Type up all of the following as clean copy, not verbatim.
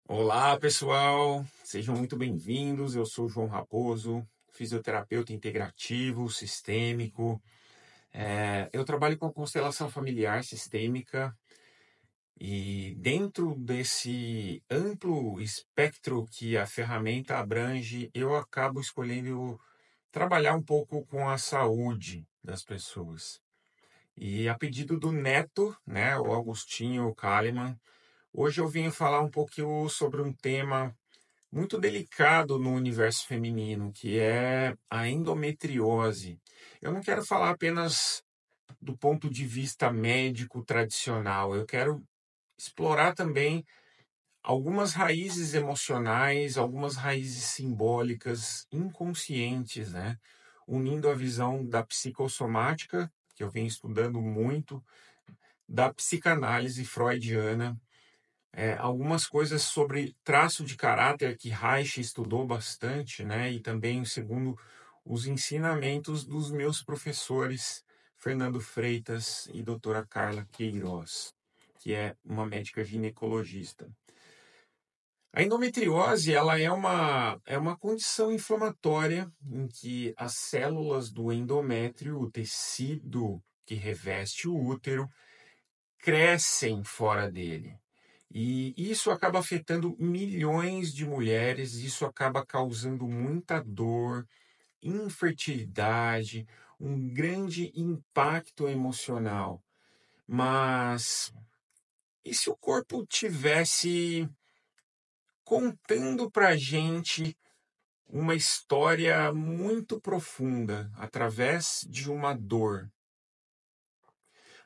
Olá, pessoal, sejam muito bem-vindos. Eu sou o João Raposo, fisioterapeuta integrativo, sistêmico. Eu trabalho com constelação familiar sistêmica e, dentro desse amplo espectro que a ferramenta abrange, eu acabo escolhendo trabalhar um pouco com a saúde das pessoas. E, a pedido do neto, né, o Augustinho Kalimann, hoje eu vim falar um pouquinho sobre um tema muito delicado no universo feminino, que é a endometriose. Eu não quero falar apenas do ponto de vista médico tradicional, eu quero explorar também algumas raízes emocionais, algumas raízes simbólicas, inconscientes, né? Unindo a visão da psicossomática, que eu venho estudando muito, da psicanálise freudiana, algumas coisas sobre traço de caráter que Reich estudou bastante, né? E também, segundo os ensinamentos dos meus professores, Fernando Freitas e doutora Carla Queiroz, que é uma médica ginecologista. A endometriose, ela é uma condição inflamatória em que as células do endométrio, o tecido que reveste o útero, crescem fora dele. E isso acaba afetando milhões de mulheres, isso acaba causando muita dor, infertilidade, um grande impacto emocional. Mas e se o corpo tivesse contando para gente uma história muito profunda através de uma dor?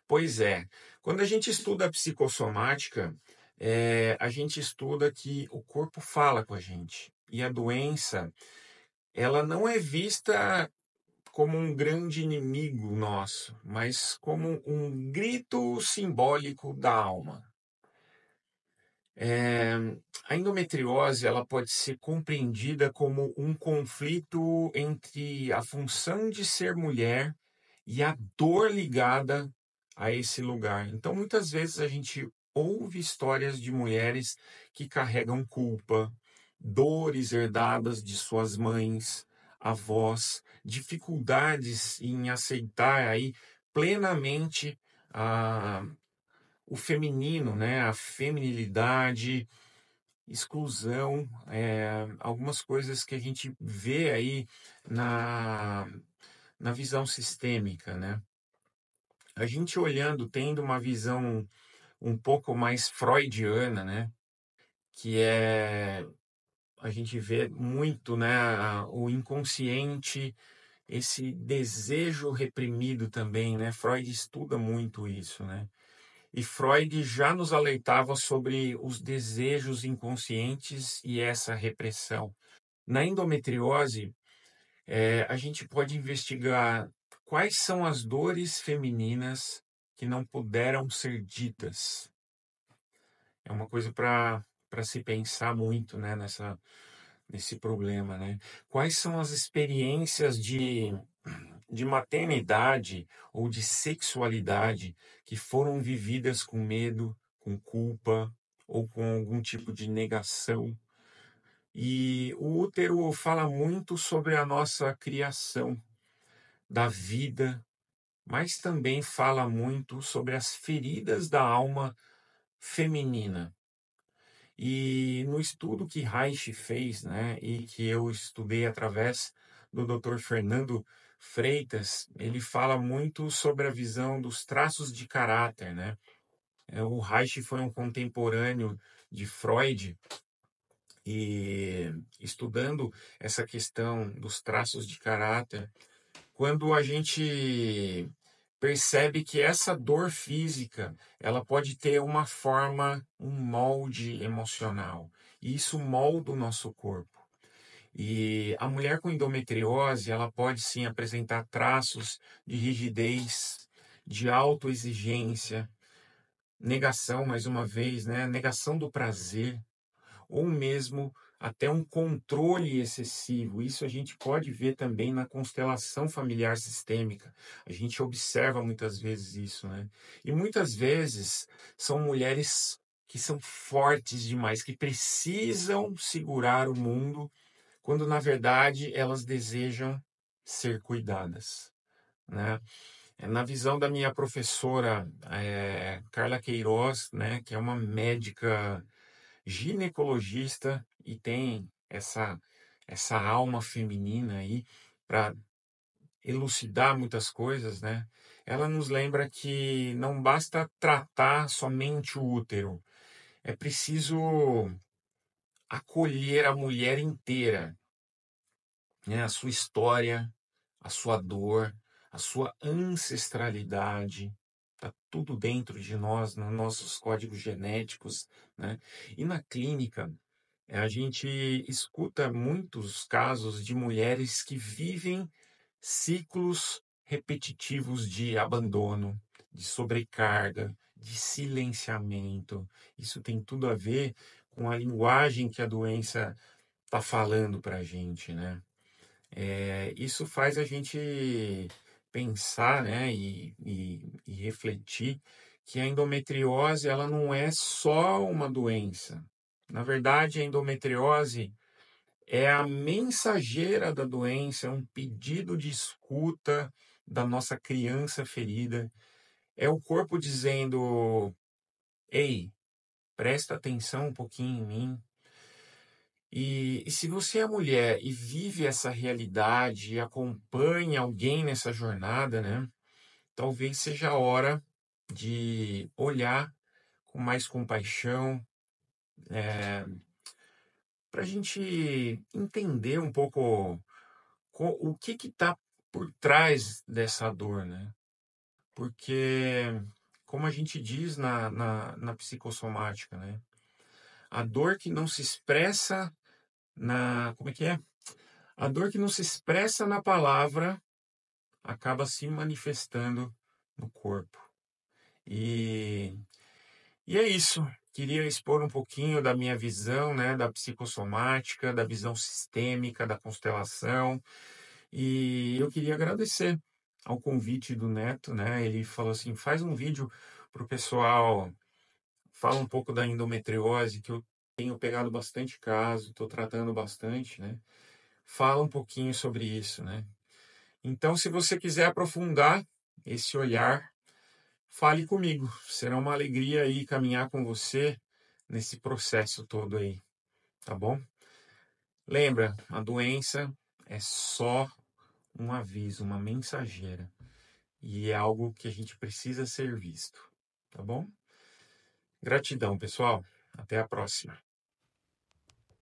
Pois é, quando a gente estuda a psicossomática, a gente estuda que o corpo fala com a gente. E a doença, ela não é vista como um grande inimigo nosso, mas como um grito simbólico da alma. É, a endometriose, ela pode ser compreendida como um conflito entre a função de ser mulher e a dor ligada a esse lugar. Então, muitas vezes a gente ouve histórias de mulheres que carregam culpa, dores herdadas de suas mães, avós, dificuldades em aceitar aí plenamente o feminino, né, a feminilidade, exclusão, algumas coisas que a gente vê aí na visão sistêmica, né? A gente olhando, tendo uma visão um pouco mais freudiana, né? Que é a gente vê muito, né, o inconsciente, esse desejo reprimido também, né? Freud estuda muito isso, né? E Freud já nos alertava sobre os desejos inconscientes e essa repressão. Na endometriose, a gente pode investigar quais são as dores femininas que não puderam ser ditas. É uma coisa para se pensar muito, né, nesse problema, né? Quais são as experiências de maternidade ou de sexualidade que foram vividas com medo, com culpa ou com algum tipo de negação? E o útero fala muito sobre a nossa criação, da vida, mas também fala muito sobre as feridas da alma feminina. E no estudo que Reich fez, né, e que eu estudei através do Dr. Fernando Freitas, ele fala muito sobre a visão dos traços de caráter, né? O Reich foi um contemporâneo de Freud e estudando essa questão dos traços de caráter, quando a gente percebe que essa dor física, ela pode ter uma forma, um molde emocional. E isso molda o nosso corpo. E a mulher com endometriose, ela pode sim apresentar traços de rigidez, de autoexigência, negação, mais uma vez, né? Negação do prazer, ou mesmo até um controle excessivo. Isso a gente pode ver também na constelação familiar sistêmica. A gente observa muitas vezes isso, né? E muitas vezes são mulheres que são fortes demais, que precisam segurar o mundo, quando na verdade elas desejam ser cuidadas, né? Na visão da minha professora Carla Queiroz, né, que é uma médica ginecologista e tem essa alma feminina aí para elucidar muitas coisas, né? Ela nos lembra que não basta tratar somente o útero, é preciso acolher a mulher inteira, né? A sua história, a sua dor, a sua ancestralidade, tá tudo dentro de nós, nos nossos códigos genéticos, né? E na clínica, a gente escuta muitos casos de mulheres que vivem ciclos repetitivos de abandono, de sobrecarga, de silenciamento. Isso tem tudo a ver com a linguagem que a doença está falando para a gente, né? Isso faz a gente pensar, né, e refletir que a endometriose ela não é só uma doença. Na verdade, a endometriose é a mensageira da doença, é um pedido de escuta da nossa criança ferida. É o corpo dizendo: ei, presta atenção um pouquinho em mim. E se você é mulher e vive essa realidade e acompanha alguém nessa jornada, né? Talvez seja a hora de olhar com mais compaixão, para a gente entender um pouco o que está por trás dessa dor, né? Porque, como a gente diz na psicossomática, né? A dor que não se expressa como é que é? A dor que não se expressa na palavra acaba se manifestando no corpo. E, e é isso. Queria expor um pouquinho da minha visão, né, da psicossomática, da visão sistêmica, da constelação. E eu queria agradecer ao convite do Neto, né? Ele falou assim: faz um vídeo para o pessoal, fala um pouco da endometriose, que eu tenho pegado bastante caso, estou tratando bastante, né? Fala um pouquinho sobre isso, né? Então, se você quiser aprofundar esse olhar, fale comigo. Será uma alegria aí caminhar com você nesse processo todo aí, tá bom? Lembra, a doença é só um aviso, uma mensageira. E é algo que a gente precisa ser visto, tá bom? Gratidão, pessoal. Até a próxima.